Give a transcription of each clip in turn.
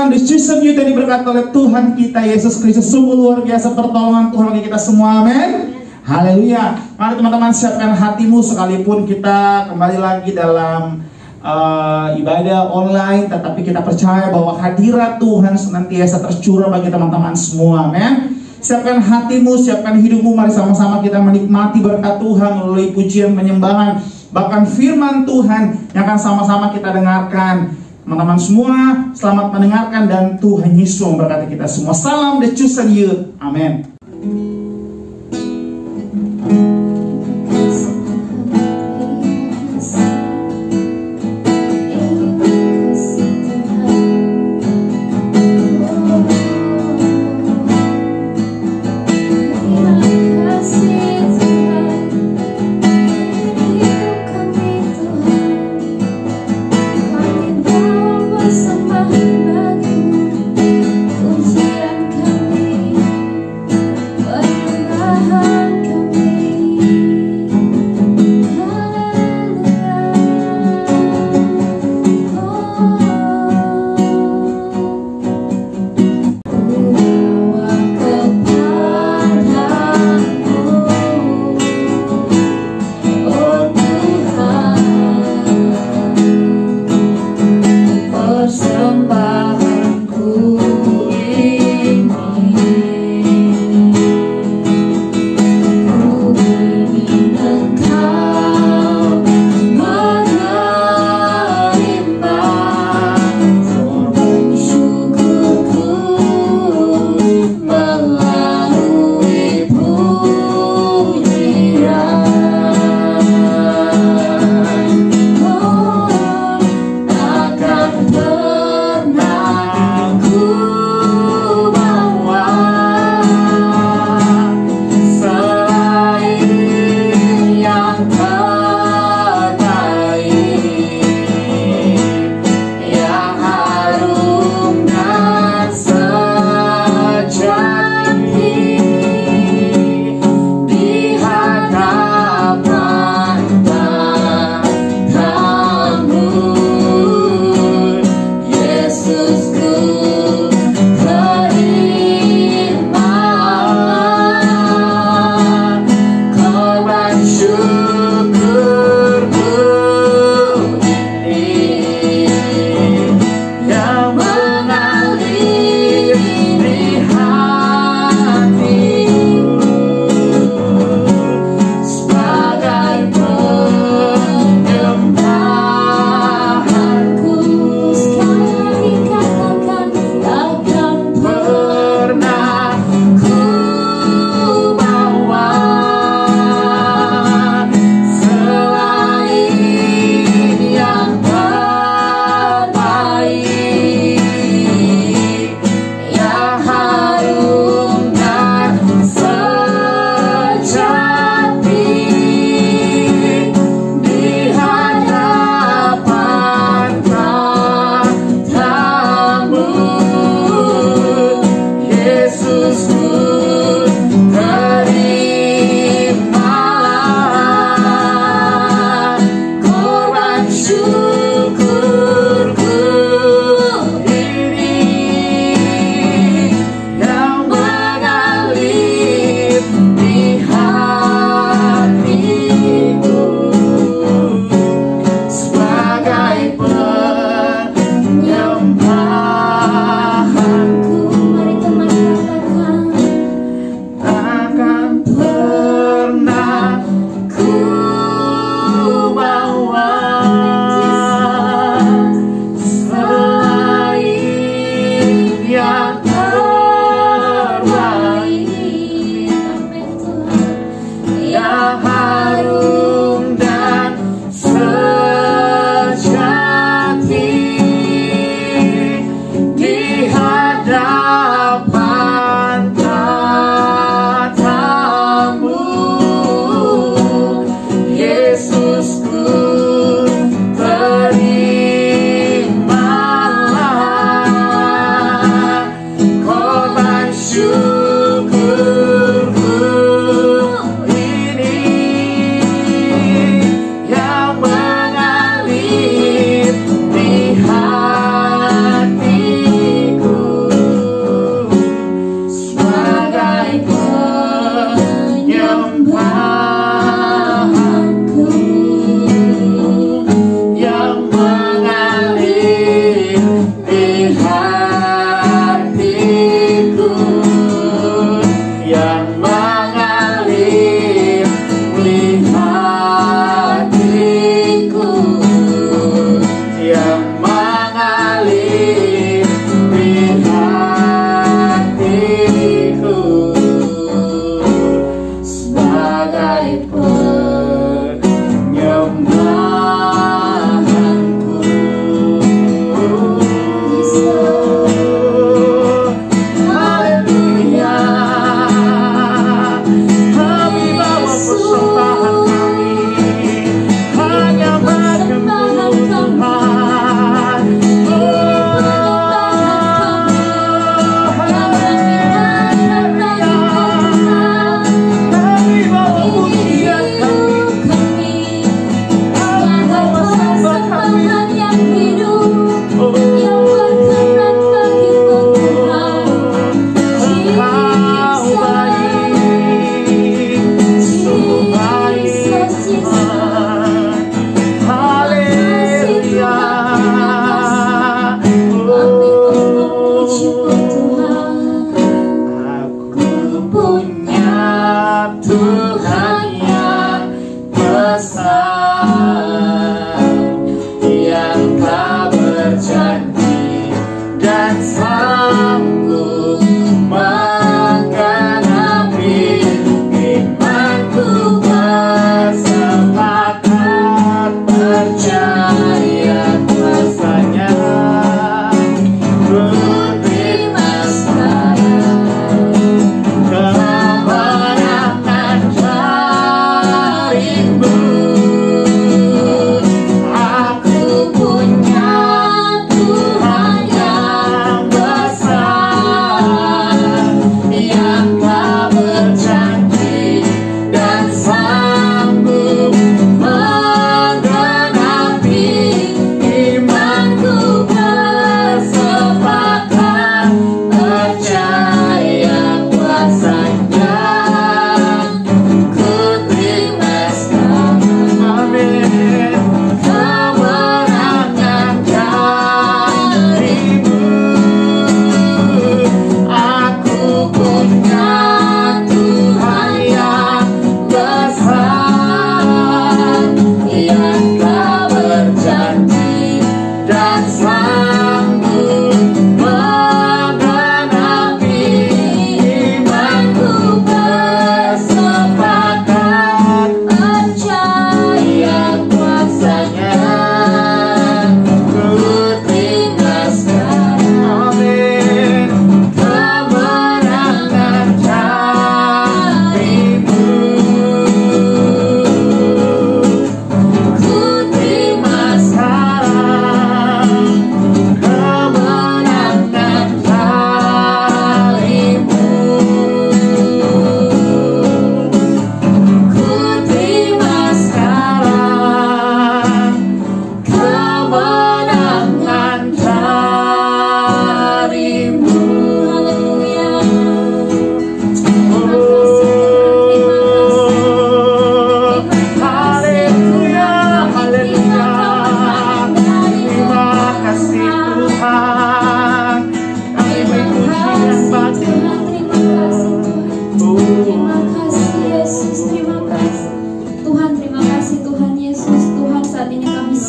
salam the chosen youth yang diberkati oleh Tuhan kita Yesus Kristus. Sungguh luar biasa pertolongan Tuhan bagi kita semua, amin. Haleluya. Mari teman-teman siapkan hatimu sekalipun kita kembali lagi dalam ibadah online, tetapi kita percaya bahwa hadirat Tuhan senantiasa tercurah bagi teman-teman semua, amin. Siapkan hatimu, siapkan hidupmu, mari sama-sama kita menikmati berkat Tuhan melalui pujian penyembahan, bahkan firman Tuhan yang akan sama-sama kita dengarkan. Teman-teman semua, selamat mendengarkan dan Tuhan Yesus memberkati kita semua. Salam the chosen youth. Amin. Sembah bagimu, pujian kami.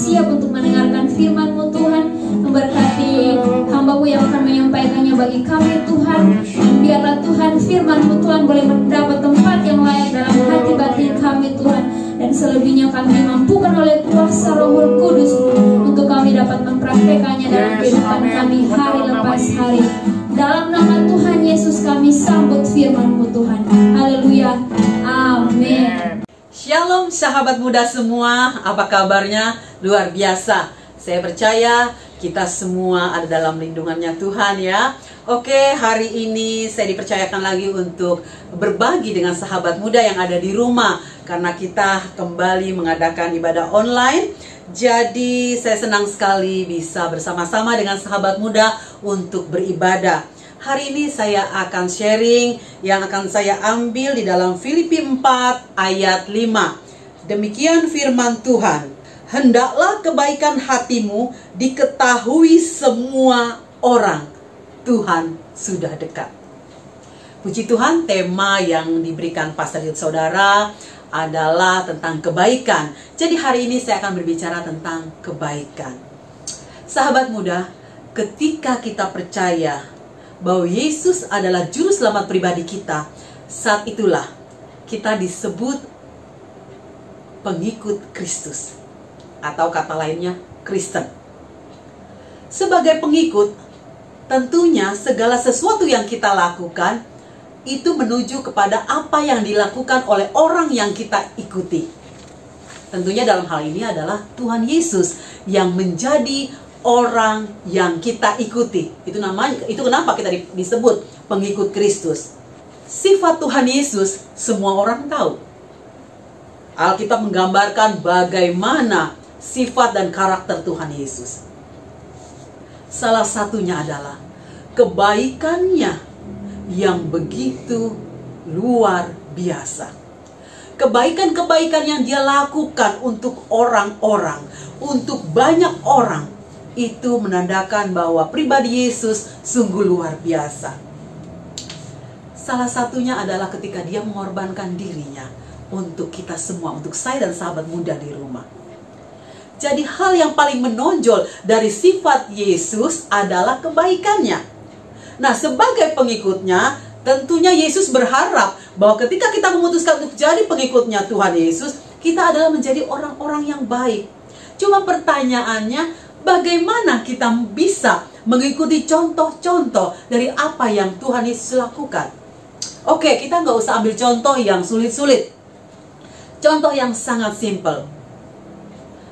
siap untuk mendengarkan firman-Mu Tuhan. Memberkati hamba-Mu yang akan menyampaikannya bagi kami Tuhan. Biarlah Tuhan firman-Mu Tuhan boleh mendapat tempat yang layak dalam hati batin kami Tuhan. Dan selebihnya kami dimampukan oleh kuasa Roh Kudus untuk kami dapat mempraktekannya dalam kehidupan kami hari lepas hari. Dalam nama Tuhan Yesus kami sambut firman-Mu Tuhan. Haleluya. Amin. Shalom sahabat muda semua, apa kabarnya? Luar biasa. Saya percaya kita semua ada dalam lindungannya Tuhan ya. Oke, hari ini saya dipercayakan lagi untuk berbagi dengan sahabat muda yang ada di rumah, karena kita kembali mengadakan ibadah online. Jadi saya senang sekali bisa bersama-sama dengan sahabat muda untuk beribadah. Hari ini saya akan sharing yang akan saya ambil di dalam Filipi 4 ayat 5. Demikian firman Tuhan. Hendaklah kebaikan hatimu diketahui semua orang. Tuhan sudah dekat. Puji Tuhan, tema yang diberikan Pastor Yud Saudara adalah tentang kebaikan. Jadi hari ini saya akan berbicara tentang kebaikan. Sahabat muda, ketika kita percaya bahwa Yesus adalah juru selamat pribadi kita, saat itulah kita disebut pengikut Kristus, atau kata lainnya Kristen. Sebagai pengikut, tentunya segala sesuatu yang kita lakukan itu menuju kepada apa yang dilakukan oleh orang yang kita ikuti. Tentunya dalam hal ini adalah Tuhan Yesus yang menjadi orang yang kita ikuti. Itu kenapa kita disebut pengikut Kristus. Sifat Tuhan Yesus semua orang tahu. Alkitab menggambarkan bagaimana sifat dan karakter Tuhan Yesus. Salah satunya adalah kebaikannya yang begitu luar biasa. Kebaikan-kebaikan yang dia lakukan untuk orang-orang, untuk banyak orang, itu menandakan bahwa pribadi Yesus sungguh luar biasa. Salah satunya adalah ketika dia mengorbankan dirinya untuk kita semua, untuk saya dan sahabat muda di rumah. Jadi hal yang paling menonjol dari sifat Yesus adalah kebaikannya. Nah, sebagai pengikutnya, tentunya Yesus berharap bahwa ketika kita memutuskan untuk jadi pengikutnya Tuhan Yesus, kita adalah menjadi orang-orang yang baik. Cuma pertanyaannya, bagaimana kita bisa mengikuti contoh-contoh dari apa yang Tuhan Yesus lakukan? Oke, kita nggak usah ambil contoh yang sulit-sulit. Contoh yang sangat simpel.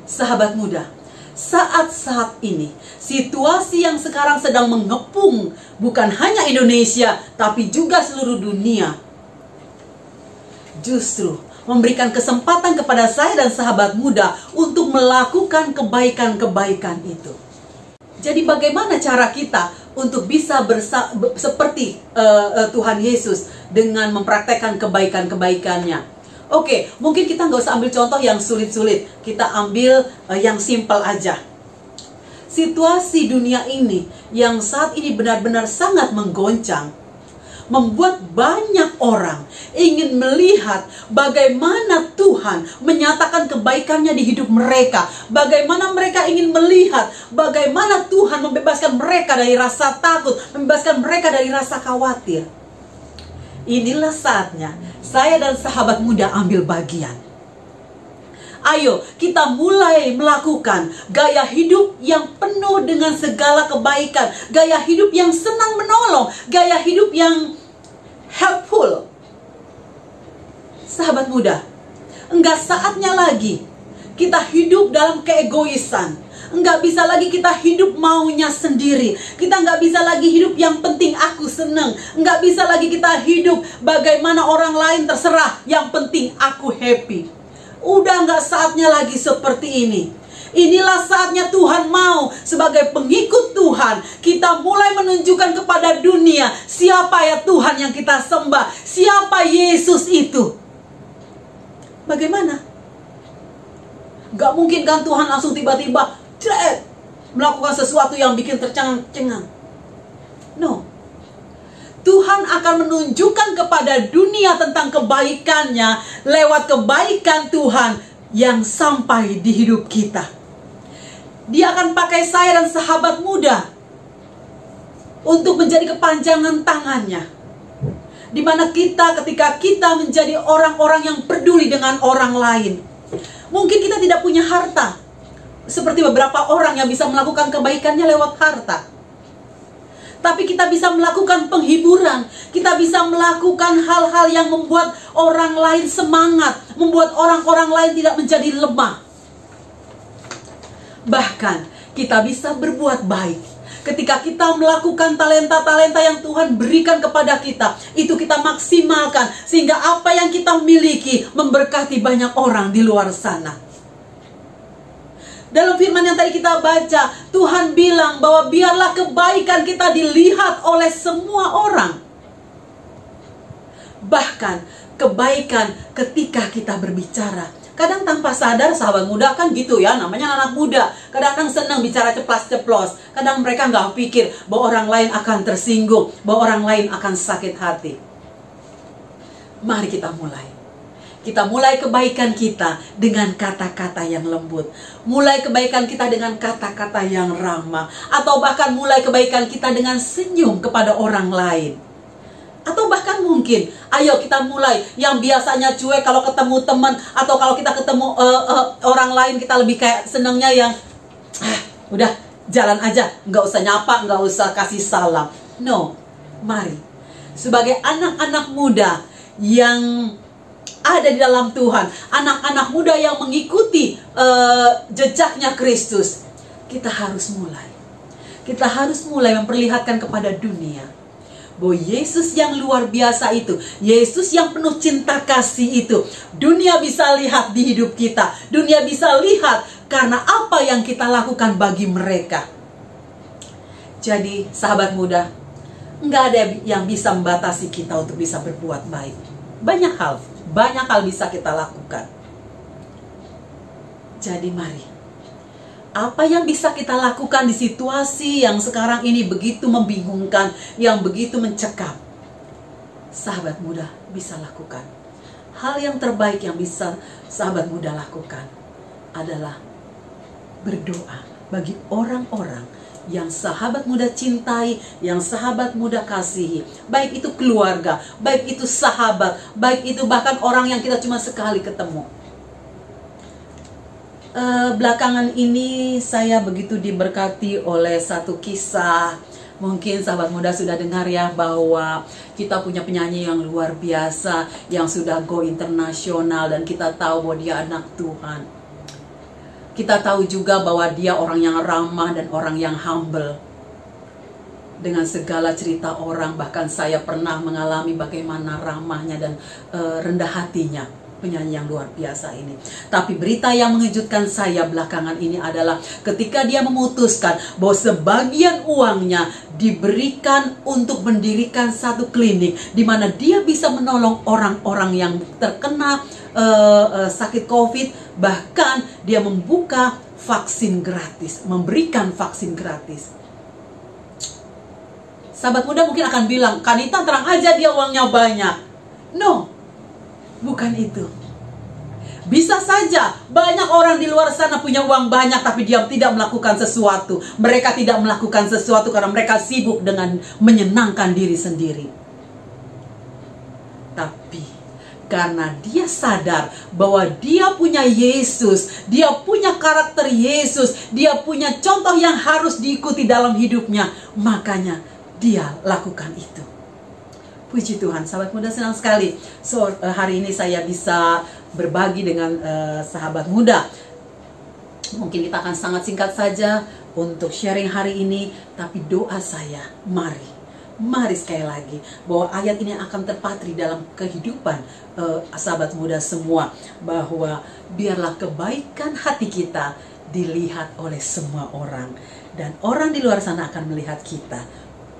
Sahabat muda, saat-saat ini, situasi yang sekarang sedang mengepung bukan hanya Indonesia, tapi juga seluruh dunia, justru memberikan kesempatan kepada saya dan sahabat muda untuk melakukan kebaikan-kebaikan itu. Jadi bagaimana cara kita untuk bisa seperti Tuhan Yesus dengan mempraktekkan kebaikan-kebaikannya? Oke, mungkin kita nggak usah ambil contoh yang sulit-sulit. Kita ambil yang simpel aja. Situasi dunia ini yang saat ini benar-benar sangat menggoncang, membuat banyak orang ingin melihat bagaimana Tuhan menyatakan kebaikannya di hidup mereka. Bagaimana mereka ingin melihat bagaimana Tuhan membebaskan mereka dari rasa takut, membebaskan mereka dari rasa khawatir. Inilah saatnya saya dan sahabat muda ambil bagian. Ayo kita mulai melakukan gaya hidup yang penuh dengan segala kebaikan, gaya hidup yang senang menolong, gaya hidup yang helpful. Sahabat muda, enggak saatnya lagi kita hidup dalam keegoisan. Enggak bisa lagi kita hidup maunya sendiri. Kita enggak bisa lagi hidup yang penting aku seneng. Enggak bisa lagi kita hidup bagaimana orang lain terserah, yang penting aku happy. Udah enggak saatnya lagi seperti ini. Inilah saatnya Tuhan mau sebagai pengikut Tuhan kita mulai menunjukkan kepada dunia siapa ya Tuhan yang kita sembah, siapa Yesus itu. Bagaimana? Gak mungkin kan Tuhan langsung tiba-tiba melakukan sesuatu yang bikin tercengang-cengang. No. Tuhan akan menunjukkan kepada dunia tentang kebaikannya lewat kebaikan Tuhan yang sampai di hidup kita. Dia akan pakai saya dan sahabat muda untuk menjadi kepanjangan tangannya. Di mana kita, ketika kita menjadi orang-orang yang peduli dengan orang lain. Mungkin kita tidak punya harta, seperti beberapa orang yang bisa melakukan kebaikannya lewat harta. Tapi kita bisa melakukan penghiburan. Kita bisa melakukan hal-hal yang membuat orang lain semangat, membuat orang-orang lain tidak menjadi lemah. Bahkan kita bisa berbuat baik. Ketika kita melakukan talenta-talenta yang Tuhan berikan kepada kita, itu kita maksimalkan sehingga apa yang kita miliki memberkati banyak orang di luar sana. Dalam firman yang tadi kita baca, Tuhan bilang bahwa biarlah kebaikan kita dilihat oleh semua orang. Bahkan kebaikan ketika kita berbicara. Kadang tanpa sadar sahabat muda kan gitu ya, namanya anak muda. Kadang-kadang senang bicara ceplas-ceplos. Kadang mereka nggak pikir bahwa orang lain akan tersinggung, bahwa orang lain akan sakit hati. Mari kita mulai. Kita mulai kebaikan kita dengan kata-kata yang lembut. Mulai kebaikan kita dengan kata-kata yang ramah. Atau bahkan mulai kebaikan kita dengan senyum kepada orang lain. Atau bahkan mungkin, ayo kita mulai yang biasanya cuek kalau ketemu teman. Atau kalau kita ketemu orang lain, kita lebih kayak senangnya yang udah jalan aja, nggak usah nyapa, nggak usah kasih salam. No, mari sebagai anak-anak muda yang ada di dalam Tuhan, anak-anak muda yang mengikuti jejaknya Kristus, kita harus mulai. Kita harus mulai memperlihatkan kepada dunia bahwa Yesus yang luar biasa itu, Yesus yang penuh cinta kasih itu, dunia bisa lihat di hidup kita. Dunia bisa lihat karena apa yang kita lakukan bagi mereka. Jadi sahabat muda, nggak ada yang bisa membatasi kita untuk bisa berbuat baik. Banyak hal bisa kita lakukan. Jadi mari, apa yang bisa kita lakukan di situasi yang sekarang ini begitu membingungkan, yang begitu mencekam, sahabat muda bisa lakukan. Hal yang terbaik yang bisa sahabat muda lakukan adalah berdoa bagi orang-orang yang sahabat muda cintai, yang sahabat muda kasihi. Baik itu keluarga, baik itu sahabat, baik itu bahkan orang yang kita cuma sekali ketemu. Belakangan ini saya begitu diberkati oleh satu kisah. Mungkin sahabat muda sudah dengar ya, bahwa kita punya penyanyi yang luar biasa, yang sudah go internasional, dan kita tahu bahwa dia anak Tuhan. Kita tahu juga bahwa dia orang yang ramah dan orang yang humble. Dengan segala cerita orang, bahkan saya pernah mengalami bagaimana ramahnya dan rendah hatinya penyanyi yang luar biasa ini. Tapi berita yang mengejutkan saya belakangan ini adalah ketika dia memutuskan bahwa sebagian uangnya diberikan untuk mendirikan satu klinik di mana dia bisa menolong orang-orang yang terkena sakit COVID. Bahkan dia membuka vaksin gratis, memberikan vaksin gratis. Sahabat muda mungkin akan bilang, Kanita terang aja dia uangnya banyak. No, bukan itu. Bisa saja banyak orang di luar sana punya uang banyak, tapi dia tidak melakukan sesuatu. Mereka tidak melakukan sesuatu karena mereka sibuk dengan menyenangkan diri sendiri. Tapi karena dia sadar bahwa dia punya Yesus, dia punya karakter Yesus, dia punya contoh yang harus diikuti dalam hidupnya, makanya dia lakukan itu. Puji Tuhan, sahabat muda, senang sekali. Hari ini saya bisa berbagi dengan sahabat muda. Mungkin kita akan sangat singkat saja untuk sharing hari ini, tapi doa saya, mari sekali lagi, bahwa ayat ini akan terpatri dalam kehidupan sahabat muda semua, bahwa biarlah kebaikan hati kita dilihat oleh semua orang, dan orang di luar sana akan melihat kita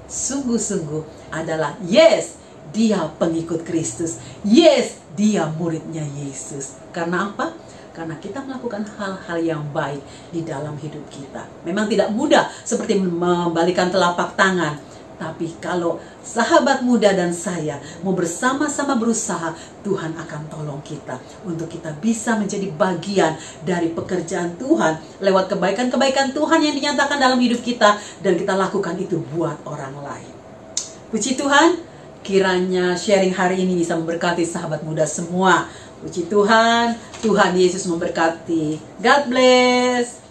sungguh-sungguh adalah yes, dia pengikut Kristus, yes, dia muridnya Yesus. Karena apa? Karena kita melakukan hal-hal yang baik di dalam hidup kita. Memang tidak mudah seperti membalikan telapak tangan, Tapi kalau sahabat muda dan saya mau bersama-sama berusaha, Tuhan akan tolong kita untuk kita bisa menjadi bagian dari pekerjaan Tuhan lewat kebaikan-kebaikan Tuhan yang dinyatakan dalam hidup kita, dan kita lakukan itu buat orang lain. Puji Tuhan, kiranya sharing hari ini bisa memberkati sahabat muda semua. Puji Tuhan, Tuhan Yesus memberkati. God bless.